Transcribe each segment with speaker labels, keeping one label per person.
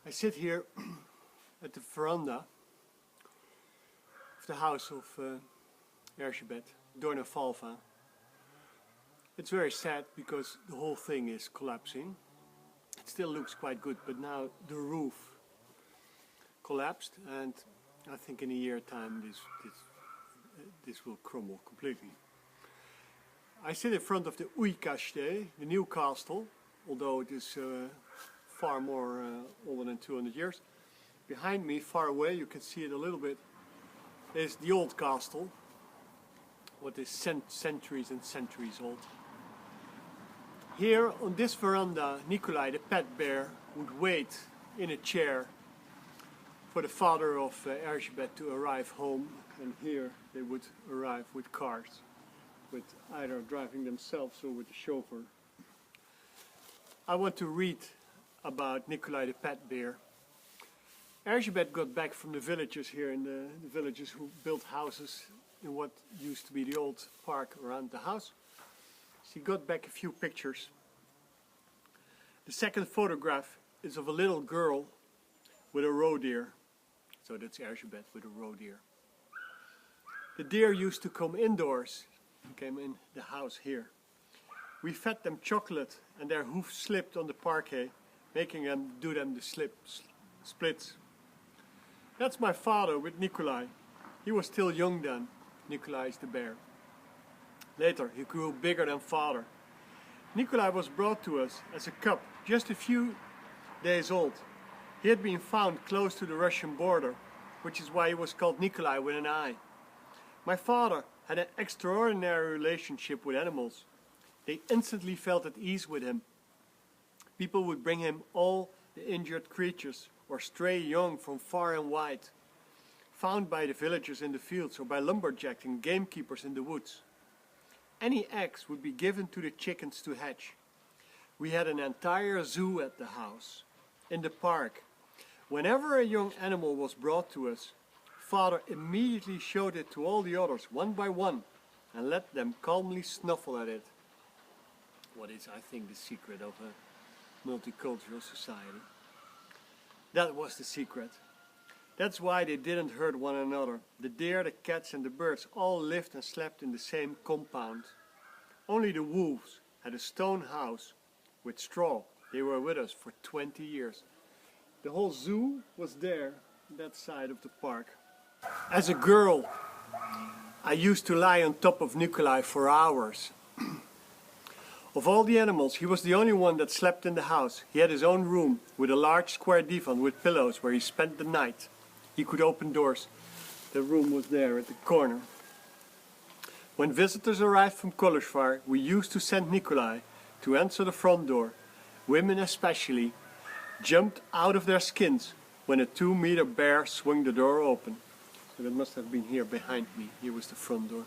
Speaker 1: I sit here at the veranda of the house of Erzsébet, Falva. It's very sad because the whole thing is collapsing. It still looks quite good, but now the roof collapsed, and I think in a year's time this will crumble completely. I sit in front of the Újkastély, the new castle, although it is far more older than 200 years. Behind me, far away, you can see it a little bit, is the old castle, what is centuries and centuries old. Here on this veranda, Nicolai, the pet bear, would wait in a chair for the father of Erzsébet to arrive home, and here they would arrive with cars, with either driving themselves or with the chauffeur. I want to read about Nicolai the pet bear. Erzsébet got back from the villagers here, in the villagers who built houses in what used to be the old park around the house. She got back a few pictures. The second photograph is of a little girl with a roe deer. So that's Erzsébet with a roe deer. The deer used to come indoors, came in the house here. We fed them chocolate and their hoofs slipped on the parquet, making them do them the splits. That's my father with Nicolai. He was still young then. Nicolai is the bear. Later he grew bigger than father. Nicolai was brought to us as a cub, just a few days old. He had been found close to the Russian border, which is why he was called Nicolai with an I. My father had an extraordinary relationship with animals. They instantly felt at ease with him. People would bring him all the injured creatures or stray young from far and wide, found by the villagers in the fields or by lumberjacks and gamekeepers in the woods. Any eggs would be given to the chickens to hatch. We had an entire zoo at the house. In the park, whenever a young animal was brought to us, father immediately showed it to all the others one by one and let them calmly snuffle at it. What is, I think, the secret of a multicultural society. That was the secret. That's why they didn't hurt one another. The deer, the cats and the birds all lived and slept in the same compound. Only the wolves had a stone house with straw. They were with us for 20 years. The whole zoo was there, that side of the park. As a girl, I used to lie on top of Nicolai for hours. Of all the animals, he was the only one that slept in the house. He had his own room with a large square divan with pillows where he spent the night. He could open doors. The room was there at the corner. When visitors arrived from Kolosvar, we used to send Nicolai to answer the front door. Women especially jumped out of their skins when a 2-meter bear swung the door open. So that must have been here behind me. Here was the front door.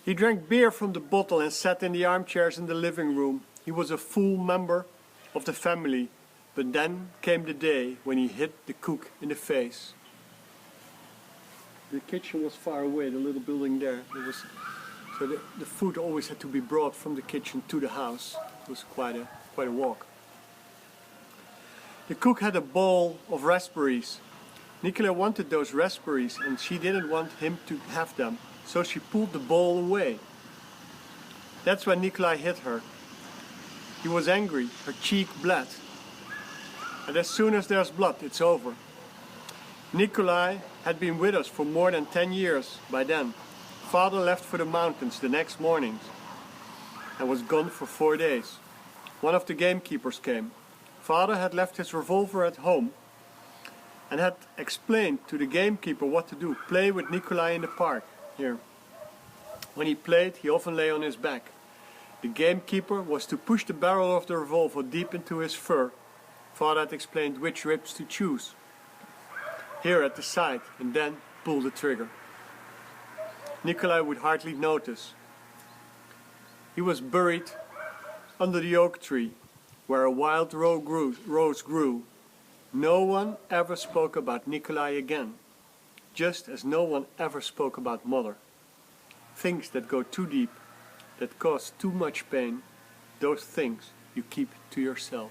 Speaker 1: He drank beer from the bottle and sat in the armchairs in the living room. He was a full member of the family, but then came the day when he hit the cook in the face. The kitchen was far away, the little building there. So the food always had to be brought from the kitchen to the house. It was quite a walk. The cook had a bowl of raspberries. Nicolai wanted those raspberries and she didn't want him to have them. So she pulled the bowl away. That's when Nicolai hit her. He was angry, her cheek bled. And as soon as there's blood, it's over. Nicolai had been with us for more than 10 years by then. Father left for the mountains the next morning and was gone for 4 days. One of the gamekeepers came. Father had left his revolver at home and had explained to the gamekeeper what to do. Play with Nicolai in the park. Here. When he played, he often lay on his back. The gamekeeper was to push the barrel of the revolver deep into his fur. Father had explained which ribs to choose. Here at the side, and then pull the trigger. Nicolai would hardly notice. He was buried under the oak tree, where a wild rose grew. No one ever spoke about Nicolai again. Just as no one ever spoke about mother. Things that go too deep, that cause too much pain, those things you keep to yourself.